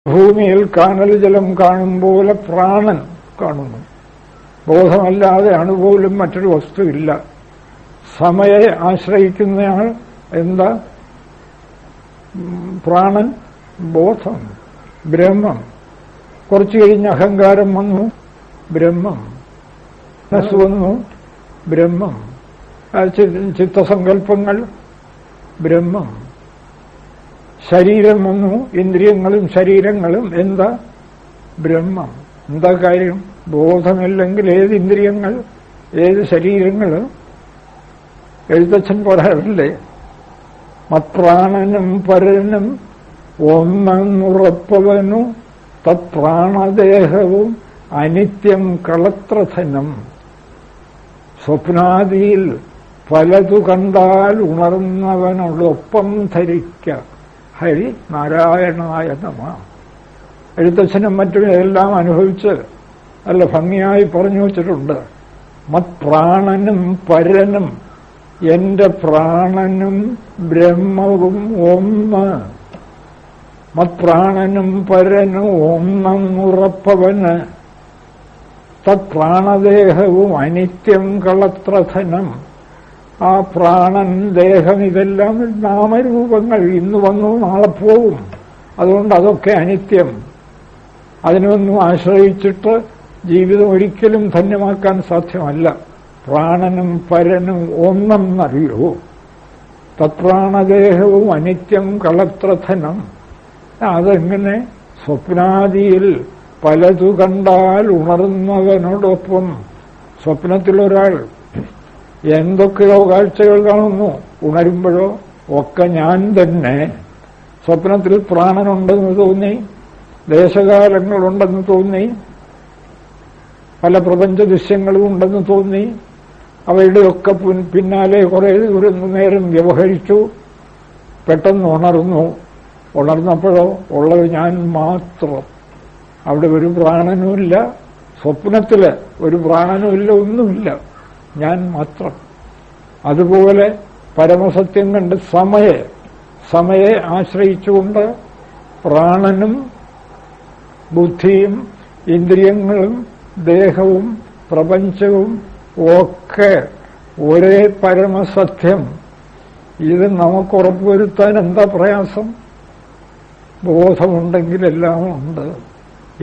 ഭൂമിയിൽ കാനൽ ജലം കാണും പോലെ പ്രാണൻ കാണുന്നു. ബോധമല്ലാതെ അണുപോലും മറ്റൊരു വസ്തുവില്ല. സമയെ ആശ്രയിക്കുന്നയാൾ എന്താ? പ്രാണൻ, ബോധം, ബ്രഹ്മം. കുറച്ചു കഴിഞ്ഞ് അഹങ്കാരം വന്നു, ബ്രഹ്മം. മനസ്സ് വന്നു, ബ്രഹ്മം. ചിത്തസങ്കല്പങ്ങൾ, ബ്രഹ്മം. ശരീരം വന്നു, ഇന്ദ്രിയങ്ങളും ശരീരങ്ങളും എന്താ? ബ്രഹ്മം. എന്താ കാര്യം? ബോധമില്ലെങ്കിൽ ഏത് ഇന്ദ്രിയങ്ങൾ, ഏത് ശരീരങ്ങൾ? എഴുത്തച്ഛൻ പറയാറില്ലേ, മത്പ്രാണനും പരനും ഒന്നെന്നുറപ്പവനു തത്പ്രാണദേഹവും അനിത്യം കളത്രധനം. സ്വപ്നാദിയിൽ പലതു കണ്ടാൽ ഉണർന്നവനോടൊപ്പം ധരിക്ക ഹരി നാരായണായ നമ. എഴുത്തച്ഛനും മറ്റും എല്ലാം അനുഭവിച്ച് നല്ല ഭംഗിയായി പറഞ്ഞു വച്ചിട്ടുണ്ട്. മത്പ്രാണനും പരനും, എന്റെ പ്രാണനും ബ്രഹ്മവും ഒന്ന്. മത്പ്രാണനും പരനും ഒന്നെന്നുറപ്പവന് തത്പ്രാണദേഹവും അനിത്യം കളത്രധനം. ആ പ്രാണൻ, ദേഹം, ഇതെല്ലാം നാമരൂപങ്ങൾ. ഇന്ന് വന്നു നാളെ പോവും. അതുകൊണ്ട് അതൊക്കെ അനിത്യം. അതിനൊന്നും ആശ്രയിച്ചിട്ട് ജീവിതം ഒരിക്കലും ധന്യമാക്കാൻ സാധ്യമല്ല. പ്രാണനും പരനും ഒന്നെന്നറിയോ? തത്പ്രാണദേഹവും അനിത്യം കളത്രധനം. അതെങ്ങനെ? സ്വപ്നാദിയിൽ പലതു കണ്ടാൽ ഉണർന്നവനോടൊപ്പം. സ്വപ്നത്തിലൊരാൾ എന്തൊക്കെയോ കാഴ്ചകൾ കാണുന്നു, ഉണരുമ്പോഴോ ഒക്കെ ഞാൻ തന്നെ. സ്വപ്നത്തിൽ പ്രാണനുണ്ടെന്ന് തോന്നി, ദേശകാലങ്ങളുണ്ടെന്ന് തോന്നി, പല പ്രപഞ്ച ദൃശ്യങ്ങളും ഉണ്ടെന്ന് തോന്നി. അവയുടെയൊക്കെ പിന്നാലെ കുറെ നേരം വ്യവഹരിച്ചു. പെട്ടെന്ന് ഉണർന്നു. ഉണർന്നപ്പോഴോ ഉള്ളത് ഞാൻ മാത്രം. അവിടെ ഒരു പ്രാണനുമില്ല, സ്വപ്നത്തില് ഒരു പ്രാണനുമില്ല, ഒന്നുമില്ല, ഞാൻ മാത്രം. അതുപോലെ പരമസത്യം കണ്ട് സമയെ ആശ്രയിച്ചുകൊണ്ട് പ്രാണനും ബുദ്ധിയും ഇന്ദ്രിയങ്ങളും ദേഹവും പ്രപഞ്ചവും ഒക്കെ ഒരേ പരമസത്യം. ഇത് നമുക്ക് ഉറപ്പുവരുത്താൻ എന്താ പ്രയാസം? ബോധമുണ്ടെങ്കിൽ എല്ലാം ഉണ്ട്.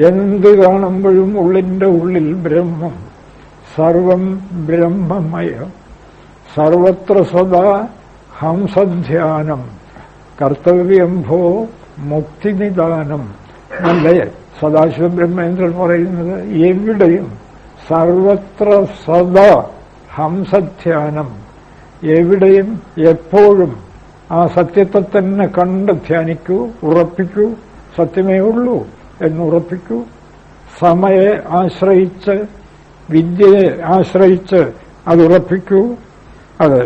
എന്ത് കാണുമ്പോഴും ഉള്ളിന്റെ ഉള്ളിൽ ബ്രഹ്മം, സർവം ബ്രഹ്മമയം. സർവത്ര സദാ ഹംസധ്യാനം കർത്തവ്യം ഭോ മുക്തിനിദാനം. നല്ല സദാശിവ ബ്രഹ്മേന്ദ്രൻ പറയുന്നത്, എവിടെയും സർവത്ര സദാ ഹംസധ്യാനം. എവിടെയും എപ്പോഴും ആ സത്യത്തെ തന്നെ കണ്ട് ധ്യാനിക്കൂ, ഉറപ്പിക്കൂ. സത്യമേ ഉള്ളൂ എന്നുറപ്പിക്കൂ. സമയെ ആശ്രയിച്ച്, വിദ്യയെ ആശ്രയിച്ച് അതുറപ്പിക്കൂ. അത്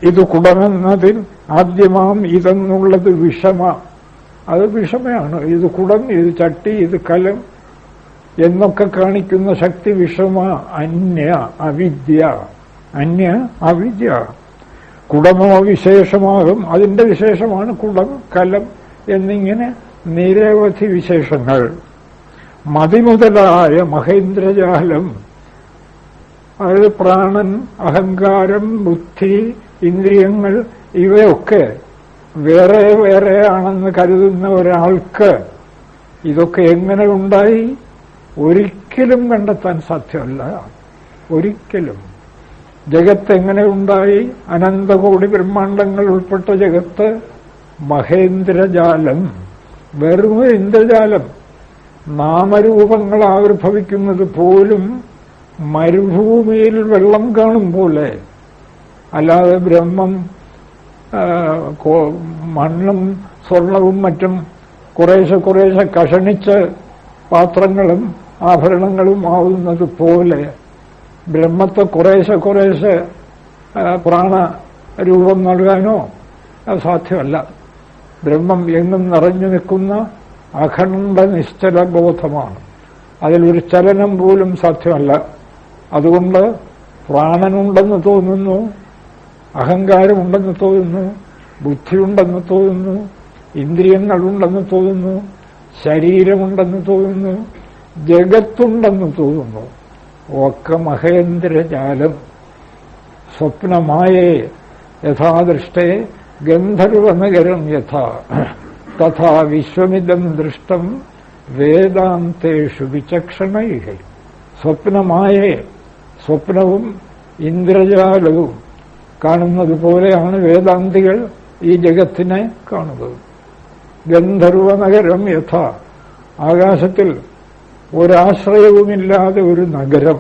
ഇത് കുടമെന്നതിൽ ആദ്യമാം ഇതെന്നുള്ളത് വിഷമ. അത് വിഷമയാണ്. ഇത് കുടം, ഇത് ചട്ടി, ഇത് കലം എന്നൊക്കെ കാണിക്കുന്ന ശക്തി വിഷമ. അന്യ അവിദ്യ, അന്യ അവിദ്യ. കുടമോ വിശേഷമാകും, അതിന്റെ വിശേഷമാണ് കുടം, കലം എന്നിങ്ങനെ നിരവധി വിശേഷങ്ങൾ. മതിമുതലായ മഹേന്ദ്രജാലം, അതായത് പ്രാണൻ, അഹങ്കാരം, ബുദ്ധി, ഇന്ദ്രിയങ്ങൾ, ഇവയൊക്കെ വേറെ വേറെയാണെന്ന് കരുതുന്ന ഒരാൾക്ക് ഇതൊക്കെ എങ്ങനെ ഉണ്ടായി? ഒരിക്കലും കണ്ടെത്താൻ സാധ്യമല്ല. ഒരിക്കലും. ജഗത്ത് എങ്ങനെ ഉണ്ടായി? അനന്തകോടി ബ്രഹ്മാണ്ടങ്ങൾ ഉൾപ്പെട്ട ജഗത്ത് മഹേന്ദ്രജാലം. വെറും ഇന്ദ്രജാലം. നാമരൂപങ്ങൾ ആവിർഭവിക്കുന്നത് പോലും മരുഭൂമിയിൽ വെള്ളം കാണും പോലെ. അല്ലാതെ ബ്രഹ്മം മണ്ണും സ്വർണവും മറ്റും കുറേശ്ശെ കുറേശ്ശെ കഷണിച്ച് പാത്രങ്ങളും ആഭരണങ്ങളും ആവുന്നത് പോലെ ബ്രഹ്മത്തെ കുറേശ്ശെ കുറേശ്ശെ പ്രാണരൂപം നൽകാനോ സാധ്യമല്ല. ബ്രഹ്മം എങ്ങും നിറഞ്ഞു നിൽക്കുന്ന അഖണ്ഡ നിശ്ചല ബോധമാണ്. അതിലൊരു ചലനം പോലും സാധ്യമല്ല. അതുകൊണ്ട് പ്രാണനുണ്ടെന്ന് തോന്നുന്നു, അഹങ്കാരമുണ്ടെന്ന് തോന്നുന്നു, ബുദ്ധിയുണ്ടെന്ന് തോന്നുന്നു, ഇന്ദ്രിയങ്ങളുണ്ടെന്ന് തോന്നുന്നു, ശരീരമുണ്ടെന്ന് തോന്നുന്നു, ജഗത്തുണ്ടെന്ന് തോന്നുന്നു. ഒക്കെ മഹേന്ദ്രജാലം. സ്വപ്നമായേ യഥാദൃഷ്ടേ ഗന്ധർവനഗരം യഥാ തഥാ വിശ്വമിദം ദൃഷ്ടം വേദാന്തേഷു വിചക്ഷണൈഃ. സ്വപ്നമായേ, സ്വപ്നവും ഇന്ദ്രജാലവും കാണുന്നത് പോലെയാണ് വേദാന്തികൾ ഈ ജഗത്തിനെ കാണുന്നത്. ഗന്ധർവനഗരം യഥ, ആകാശത്തിൽ ഒരാശ്രയവുമില്ലാതെ ഒരു നഗരം.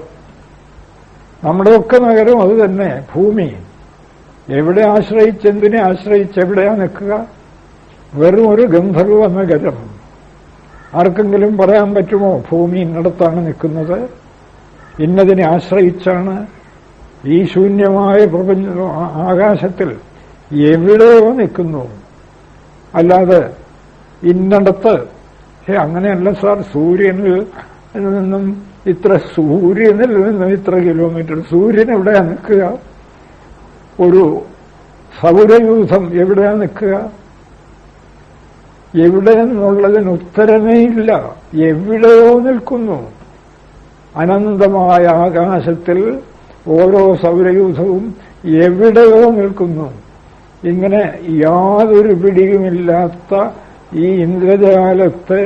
നമ്മുടെയൊക്കെ നഗരം അത് തന്നെ, ഭൂമി. എവിടെ ആശ്രയിച്ച്, എന്തിനെ ആശ്രയിച്ച് എവിടെയാ നിൽക്കുക? വെറും ഒരു ഗന്ധർവ നഗരം. ആർക്കെങ്കിലും പറയാൻ പറ്റുമോ ഭൂമി ഇന്നടത്താണ് നിൽക്കുന്നത്, ഇന്നതിനെ ആശ്രയിച്ചാണ്? ഈ ശൂന്യമായ പ്രപഞ്ച ആകാശത്തിൽ എവിടെയോ നിൽക്കുന്നു. അല്ലാതെ ഇന്നടത്ത് അങ്ങനെയല്ല സാർ, സൂര്യനിൽ നിന്നും ഇത്ര കിലോമീറ്റർ. സൂര്യൻ എവിടെയാ നിൽക്കുക? ഒരു സൗരയൂഥം എവിടെയാ നിൽക്കുക? എവിടെ എന്നുള്ളതിന് ഉത്തരമേ ഇല്ല. എവിടെയോ നിൽക്കുന്നു. അനന്തമായ ആകാശത്തിൽ ഓരോ സൗരയൂഥവും എവിടെയോ നിൽക്കുന്നു. ഇങ്ങനെ യാതൊരു പിടിയുമില്ലാത്ത ഈ ഇന്ദ്രജാലത്തെ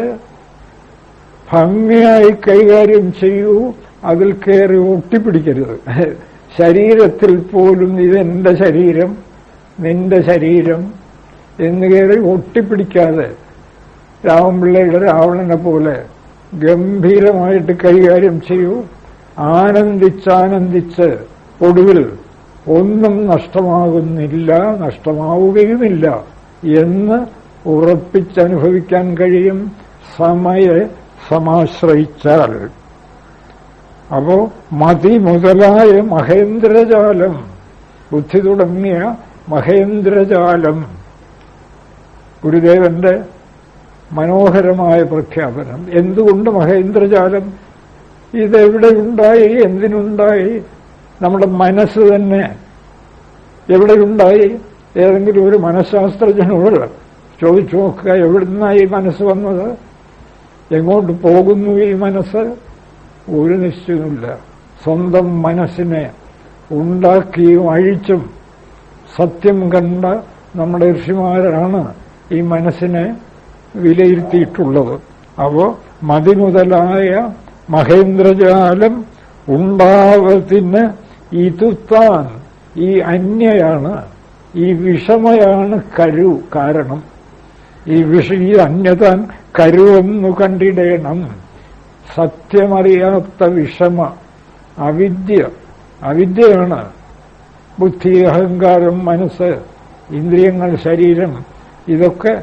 ഭംഗിയായി കൈകാര്യം ചെയ്യൂ, അതിൽ കയറി ഒട്ടിപ്പിടിക്കരുത്. ശരീരത്തിൽ പോലും ഇതെന്റെ ശരീരം, നിന്റെ ശരീരം എന്ന് കയറി ഒട്ടിപ്പിടിക്കാതെ രാമപിള്ളയുടെ രാവണനെ പോലെ ഗംഭീരമായിട്ട് കൈകാര്യം ചെയ്യൂ. ആനന്ദിച്ചാനന്ദിച്ച് ഒടുവിൽ ഒന്നും നഷ്ടമാകുന്നില്ല, നഷ്ടമാവുകയുമില്ല എന്ന് ഉറപ്പിച്ചനുഭവിക്കാൻ കഴിയും സമയെ സമാശ്രയിച്ചാൽ. അപ്പോ മതി മുതലായ മഹേന്ദ്രജാലം, ബുദ്ധി തുടങ്ങിയ മഹേന്ദ്രജാലം, ഗുരുദേവന്റെ മനോഹരമായ പ്രഖ്യാപനം. എന്തുകൊണ്ട് മഹേന്ദ്രജാലം? ഇതെവിടെയുണ്ടായി, എന്തിനുണ്ടായി? നമ്മുടെ മനസ്സ് തന്നെ എവിടെയുണ്ടായി? ഏതെങ്കിലും ഒരു മനഃശാസ്ത്രജ്ഞനോട് ചോദിച്ചു നോക്കുക, എവിടുന്നായി മനസ്സ് വന്നത്, എങ്ങോട്ട് പോകുന്നു ഈ മനസ്സ്? ഒരു നിശ്ചയമില്ല. സ്വന്തം മനസ്സിനെ ഉണ്ടാക്കിയും അഴിച്ചും സത്യം കണ്ട നമ്മുടെ ഋഷിമാരാണ് ഈ മനസ്സിനെ വിലയിരുത്തിയിട്ടുള്ളത്. അപ്പോ മതി മുതലായ മഹേന്ദ്രജാലം ഉണ്ടാവത്തിന് ഇതുത്താൻ, ഈ അന്യയാണ്, ഈ വിഷമയാണ് കരു കാരണം. ഈ അന്യതാൻ കരുവെന്നു കണ്ടിടേണം. സത്യമറിയാത്ത വിഷമ അവിദ്യയാണ് ബുദ്ധി, അഹങ്കാരം, മനസ്സ്, ഇന്ദ്രിയങ്ങൾ, ശരീരം ഇതൊക്കെ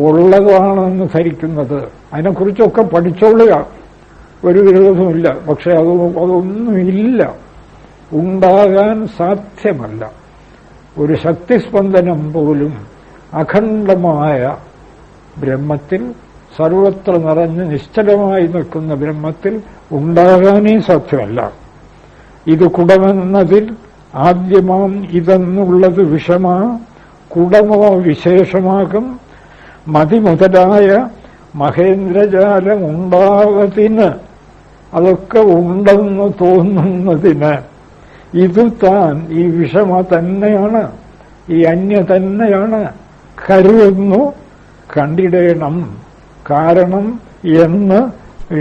ഉള്ളതാണെന്ന് ധരിക്കുന്നത്. അതിനെക്കുറിച്ചൊക്കെ പഠിച്ചോളുക, ഒരു വിരോധമില്ല. പക്ഷെ അതൊന്നുമില്ല, ഉണ്ടാകാൻ സാധ്യമല്ല. ഒരു ശക്തിസ്പന്ദനം പോലും അഖണ്ഡമായ ബ്രഹ്മത്തിൽ, സർവത്ര നിറഞ്ഞ് നിശ്ചലമായി നിൽക്കുന്ന ബ്രഹ്മത്തിൽ ഉണ്ടാകാനേ സാധ്യമല്ല. ഇത് കുടമെന്നതിൽ ആദ്യമാം ഇതെന്നുള്ളത് വിഷമാ, കുടമോ വിശേഷമാകും. മതി മുതലായ മഹേന്ദ്രജാലം ഉണ്ടാവതിന്, അതൊക്കെ ഉണ്ടെന്ന് തോന്നുന്നതിന്, ഇത് താൻ ഈ വിഷമ തന്നെയാണ്, ഈ അന്യ തന്നെയാണ് കരുവെന്നു കണ്ടിടേണം. കാരണം എന്ന്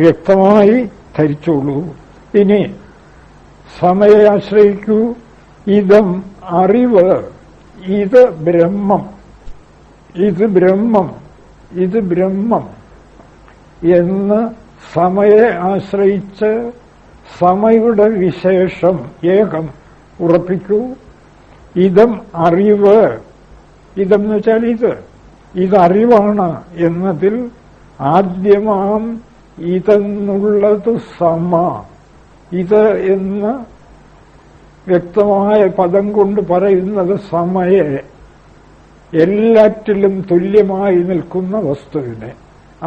വ്യക്തമായി ധരിച്ചോളൂ. ഇനി സമയെ ആശ്രയിക്കൂ. ഇതം അറിവ്, ഇത് ബ്രഹ്മം, ഇത് ബ്രഹ്മം, ഇത് ബ്രഹ്മം എന്ന് സമയെ ആശ്രയിച്ച് സമയുടെ വിശേഷം ഏകം ഉറപ്പിക്കൂ. ഇതം അറിവ്, ഇതം എന്ന് വെച്ചാൽ ഇതറിവാണ് എന്നതിൽ ആദ്യമാം ഇതെന്നുള്ളത് സമ, ഇത് എന്ന് വ്യക്തമായ പദം കൊണ്ട് പറയുന്നത് സമയെ, എല്ലാറ്റിലും തുല്യമായി നിൽക്കുന്ന വസ്തുവിനെ.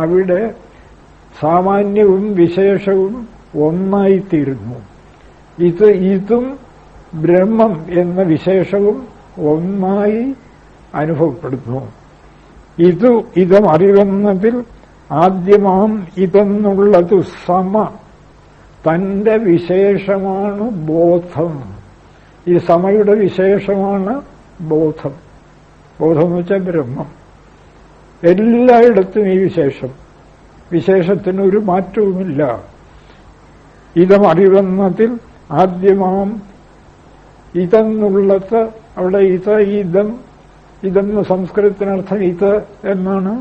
അവിടെ സാമാന്യവും വിശേഷവും ഒന്നായിത്തീരുന്നു. ഇതും ബ്രഹ്മം എന്ന വിശേഷവും ഒന്നായി അനുഭവപ്പെടുന്നു. ഇതം അറിവെന്നതിൽ ആദ്യമാം ഇതെന്നുള്ളത് സമ, തന്റെ വിശേഷമാണ് ബോധം. ഈ സമയുടെ വിശേഷമാണ് ബോധം. ബോധം എന്ന് വെച്ചാൽ ബ്രഹ്മം. എല്ലായിടത്തും ഈ വിശേഷത്തിന് ഒരു മാറ്റവുമില്ല. ഇതം അറിവെന്നതിൽ ആദ്യമാം ഇതെന്നുള്ളത്, അവിടെ ഇതെന്ന് സംസ്കൃതത്തിനർത്ഥം ഇത് എന്നാണ്.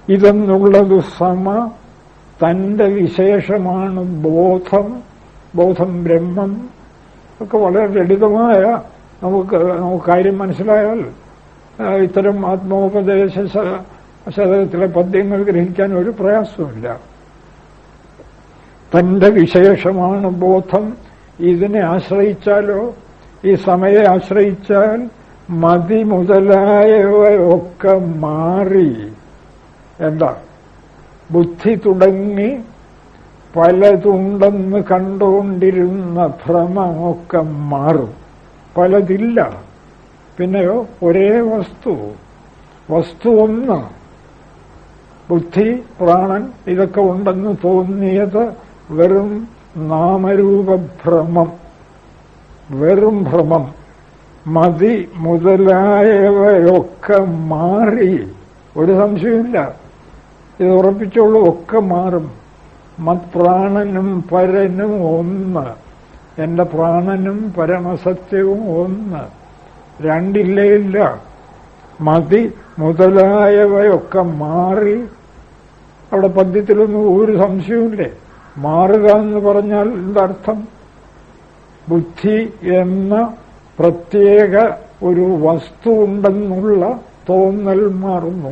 ഇതെന്നുള്ളത് സമ, തന്റെ വിശേഷമാണ് ബോധം. ബോധം ബ്രഹ്മം. ഒക്കെ വളരെ ലളിതമായ നമുക്ക് കാര്യം മനസ്സിലായാൽ ഇത്തരം ആത്മോപദേശ ശതകത്തിലെ പദ്യങ്ങൾ ഗ്രഹിക്കാൻ ഒരു പ്രയാസമില്ല. തന്റെ വിശേഷമാണ് ബോധം. ഇതിനെ ആശ്രയിച്ചാലോ, ഈ സമയെ ആശ്രയിച്ചാൽ മതി മുതലായവയൊക്കെ മാറി, എന്താ ബുദ്ധി തുടങ്ങി പലതുണ്ടെന്ന് കണ്ടുകൊണ്ടിരുന്ന ഭ്രമമൊക്കെ മാറും. പലതില്ല, പിന്നെയോ ഒരേ വസ്തു ഒന്ന്. ബുദ്ധി, പ്രാണൻ ഇതൊക്കെ ഉണ്ടെന്ന് തോന്നിയത് വെറും നാമരൂപഭ്രമം, വെറും ഭ്രമം. മതി മുതലായവയൊക്കെ മാറി, ഒരു സംശയമില്ല, ഇത് ഉറപ്പിച്ചോളൂ, ഒക്കെ മാറും. മത്പ്രാണനും പരനും ഒന്ന്, എന്റെ പ്രാണനും പരമസത്യവും ഒന്ന്, രണ്ടില്ലേ ഇല്ല. മതി മുതലായവയൊക്കെ മാറി. അവിടെ പദ്യത്തിലൊന്നും ഒരു സംശയവുമില്ലേ. മാറുക എന്ന് പറഞ്ഞാൽ എന്തർത്ഥം? ബുദ്ധി എന്ന പ്രത്യേക ഒരു വസ്തു ഉണ്ടെന്നുള്ള തോന്നൽ മാറുന്നു.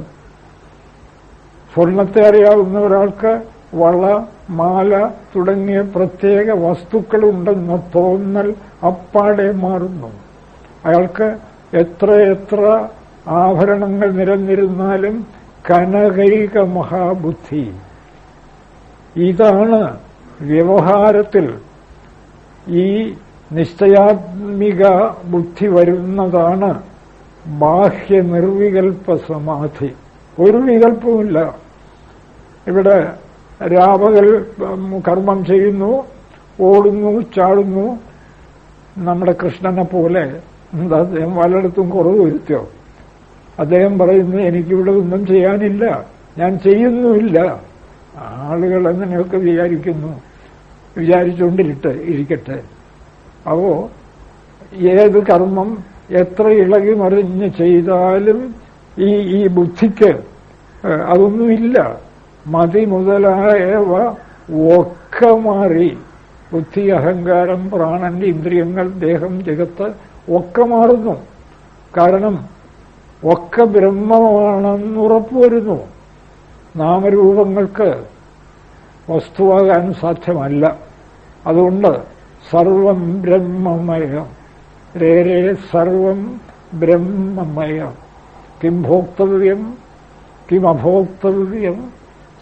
സ്വർണത്തെ അറിയാവുന്ന ഒരാൾക്ക് വള, മാല തുടങ്ങിയ പ്രത്യേക വസ്തുക്കളുണ്ടെന്ന തോന്നൽ അപ്പാടെ മാറുന്നു. അയാൾക്ക് എത്ര ആഭരണങ്ങൾ നിരന്നിരുന്നാലും കനകൈക മഹാബുദ്ധി. ഇതാണ് വ്യവഹാരത്തിൽ ഈ നിശ്ചയാത്മിക ബുദ്ധി വരുന്നതാണ് ബാഹ്യ നിർവികൽപ്പ സമാധി. ഒരു വികല്പവുമില്ല. ഇവിടെ രാപകൽ കർമ്മം ചെയ്യുന്നു, ഓടുന്നു, ചാടുന്നു. നമ്മുടെ കൃഷ്ണനെ പോലെ അദ്ദേഹം പലയിടത്തും കുറവ് വരുത്തിയോ? അദ്ദേഹം പറയുന്നു, എനിക്കിവിടെ ഒന്നും ചെയ്യാനില്ല, ഞാൻ ചെയ്യുന്നുമില്ല. ആളുകൾ അങ്ങനെയൊക്കെ വിചാരിച്ചുകൊണ്ടിരിക്കട്ടെ. അപ്പോ ഏത് കർമ്മം എത്ര ഇളകി മറിഞ്ഞ് ചെയ്താലും ഈ ബുദ്ധിക്ക് അതൊന്നുമില്ല. മതി മുതലായവ ഒക്കെ മാറി. ബുദ്ധി, അഹങ്കാരം, പ്രാണൻ, ഇന്ദ്രിയങ്ങൾ, ദേഹം, ജഗത്ത് ഒക്കെ മാറുന്നു. കാരണം ഒക്കെ ബ്രഹ്മമാണെന്ന് ഉറപ്പുവരുന്നു. നാമരൂപങ്ങൾക്ക് വസ്തുവാകാൻ സാധ്യമല്ല. അതുകൊണ്ട് സർവം ബ്രഹ്മമയം, രേരേ സർവം ബ്രഹ്മമയം. കിം ഭോക്തവ്യം കിം അഭോക്തവ്യം,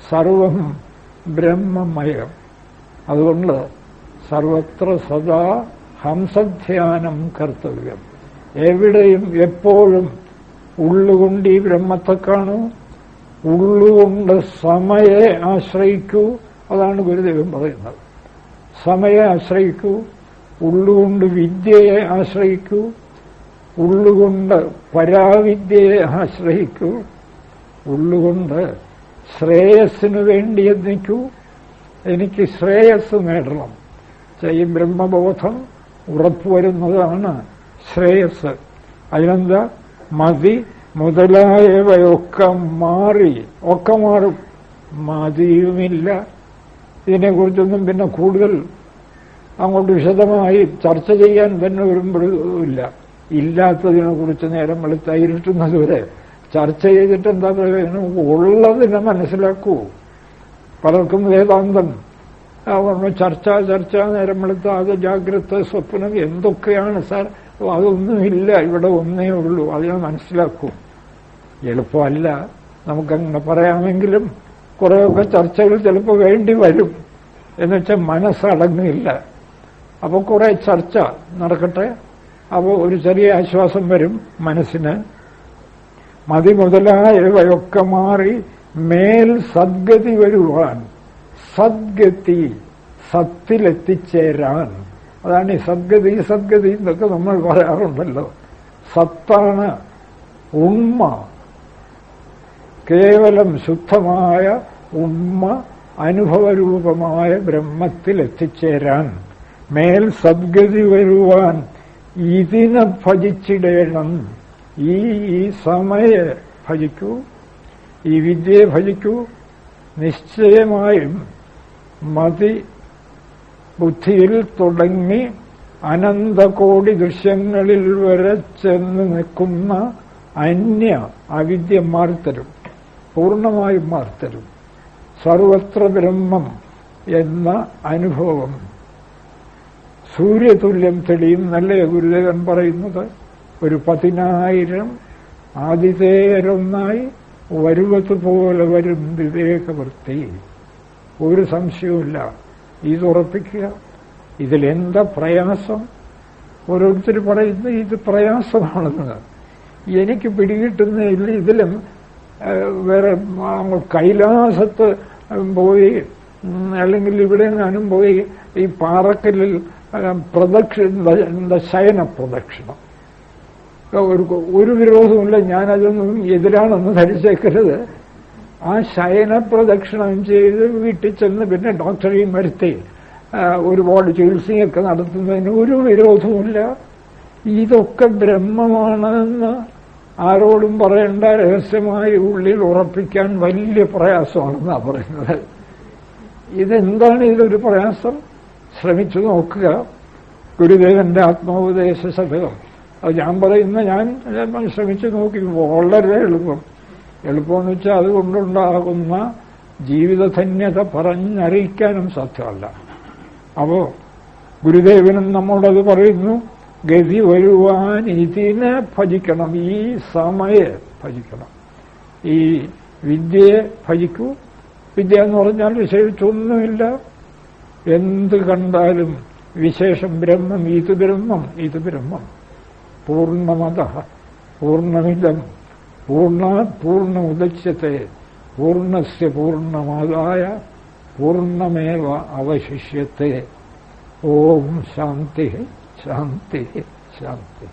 സർവം ബ്രഹ്മമയം. അതുകൊണ്ട് സർവത്ര സദാ ഹംസധ്യാനം കർത്തവ്യം. എവിടെയും എപ്പോഴും ഉള്ളുകൊണ്ട് ഈ ബ്രഹ്മത്തെ കാണൂ, ഉള്ളുകൊണ്ട് സമയെ ആശ്രയിക്കൂ. അതാണ് ഗുരുദേവൻ പറയുന്നത്. സമയെ ആശ്രയിക്കൂ, ഉള്ളുകൊണ്ട് വിദ്യയെ ആശ്രയിക്കൂ, ഉള്ളുകൊണ്ട് പരാവിദ്യയെ ആശ്രയിക്കൂ, ഉള്ളുകൊണ്ട് ശ്രേയസ്സിനു വേണ്ടി യത്നിക്കൂ. എനിക്ക് ശ്രേയസ് നേടണം. ഈ ബ്രഹ്മബോധം ഉറപ്പുവരുന്നതാണ് ശ്രേയസ്. അതിനെന്താ? മതി മുതലായവയൊക്കെ മാറി, ഒക്കെ മാറും. മതിയുമില്ല. ഇതിനെക്കുറിച്ചൊന്നും പിന്നെ കൂടുതൽ അങ്ങോട്ട് വിശദമായി ചർച്ച ചെയ്യാൻ തന്നെ വരുമ്പോഴില്ല. ഇല്ലാത്തതിനെ കുറിച്ച് നേരം വെളുത്ത ഇരുട്ടുന്നതുവരെ ചർച്ച ചെയ്തിട്ട് എന്താ പറയുക? ഉള്ളതിനെ മനസ്സിലാക്കൂ. പലർക്കും വേദാന്തം ചർച്ച നേരം വെളുത്ത അത് ജാഗ്രത, സ്വപ്നം എന്തൊക്കെയാണ് സാർ? അതൊന്നുമില്ല, ഇവിടെ ഒന്നേ ഉള്ളൂ. അതിനെ മനസ്സിലാക്കൂ. എളുപ്പമല്ല, നമുക്കങ്ങനെ പറയാമെങ്കിലും കുറേയൊക്കെ ചർച്ചകൾ ചിലപ്പോൾ വേണ്ടി വരും. എന്നുവെച്ചാൽ മനസ്സടങ്ങില്ല. അപ്പോൾ കുറെ ചർച്ച നടക്കട്ടെ. അപ്പോൾ ഒരു ചെറിയ ആശ്വാസം വരും മനസ്സിന്. മതി മുതലായവയൊക്കെ മാറി മേൽ സദ്ഗതി വരുവാൻ, സദ്ഗതി സത്തിലെത്തിച്ചേരാൻ. അതാണ് ഈ സദ്ഗതി സദ്ഗതി എന്നൊക്കെ നമ്മൾ പറയാറുണ്ടല്ലോ. സത്താണ് ഉണ്മ, കേവലം ശുദ്ധമായ ഉണ്മ, അനുഭവരൂപമായ ബ്രഹ്മത്തിലെത്തിച്ചേരാൻ. മേൽ സദ്ഗതി വരുവാൻ ഇതിനെ ഭജിച്ചിടേണം. ഈ സമയെ ഭജിക്കൂ, ഈ വിദ്യയെ ഭജിക്കൂ. നിശ്ചയമായും മതി ബുദ്ധിയിൽ തുടങ്ങി അനന്തകോടി ദൃശ്യങ്ങളിൽ വരെ ചെന്ന് നിൽക്കുന്ന അന്യ അവിദ്യ മാറിത്തരും, പൂർണ്ണമായും മാറിത്തരും. സർവത്ര ബ്രഹ്മം എന്ന അനുഭവം സൂര്യതുല്യം തെളിയും എന്നല്ലേ ഗുരുദേവൻ പറയുന്നത്. ഒരു 10,000 ആതിഥേയരൊന്നായി വരുവതുപോലെ വരും വിവേകവൃത്തി. ഒരു സംശയവുമില്ല. ഇതുറപ്പിക്കുക. ഇതിലെന്താ പ്രയാസം? ഓരോരുത്തർ പറയുന്നത് ഇത് പ്രയാസമാണെന്ന്. എനിക്ക് പിടികിട്ടുന്നില്ല. ഇതിലും വേറെ കൈലാസത്ത് പോയി അല്ലെങ്കിൽ ഇവിടെ ഞാനും പോയി ഈ പാറക്കല്ലിൽ ശയന പ്രദക്ഷിണം, ഒരു വിരോധമില്ല. ഞാനതൊന്നും എതിരാണെന്ന് ധരിച്ചേക്കരുത്. ആ ശയന പ്രദക്ഷിണം ചെയ്ത് വീട്ടിൽ ചെന്ന് പിന്നെ ഡോക്ടറെയും വരുത്തി ഒരുപാട് ചികിത്സയൊക്കെ നടത്തുന്നതിന് ഒരു വിരോധവുമില്ല. ഇതൊക്കെ ബ്രഹ്മമാണെന്ന് ആരോടും പറയേണ്ട, രഹസ്യമായി ഉള്ളിൽ ഉറപ്പിക്കാൻ വലിയ പ്രയാസമാണെന്നാണ് പറയുന്നത്. ഇതെന്താണ് ഇതിലൊരു പ്രയാസം? ശ്രമിച്ചു നോക്കുക. ഗുരുദേവന്റെ ആത്മോപദേശ ശതകം അത് ഞാൻ പറയുന്ന ഞാൻ ശ്രമിച്ചു നോക്കി. വളരെ എളുപ്പം. എളുപ്പമെന്ന് വെച്ചാൽ അതുകൊണ്ടുണ്ടാകുന്ന ജീവിതധന്യത പറഞ്ഞറിയിക്കാനും സാധ്യമല്ല. അപ്പോ ഗുരുദേവനും നമ്മോടത് പറയുന്നു. ഗതി വരുവാൻ ഇതിനെ ഭജിക്കണം, ഈ സമയെ ഭജിക്കണം, ഈ വിദ്യയെ ഭജിക്കൂ. വിദ്യ എന്ന് പറഞ്ഞാൽ വിശേഷിച്ചൊന്നുമില്ല. എന്ത് കണ്ടാലും വിശേഷം ബ്രഹ്മം, ഇത് ബ്രഹ്മം, ഇത് ബ്രഹ്മം. പൂർണ്ണമത പൂർണ്ണമിതം പൂർണ്ണാത് പൂർണ്ണമുദച്യത്തെ പൂർണ്ണസ്യ പൂർണ്ണമാദായ പൂർണ്ണമേവ അവശിഷ്യത്തെ. ഓം ശാന്തി ശാന്തി ശാന്തി.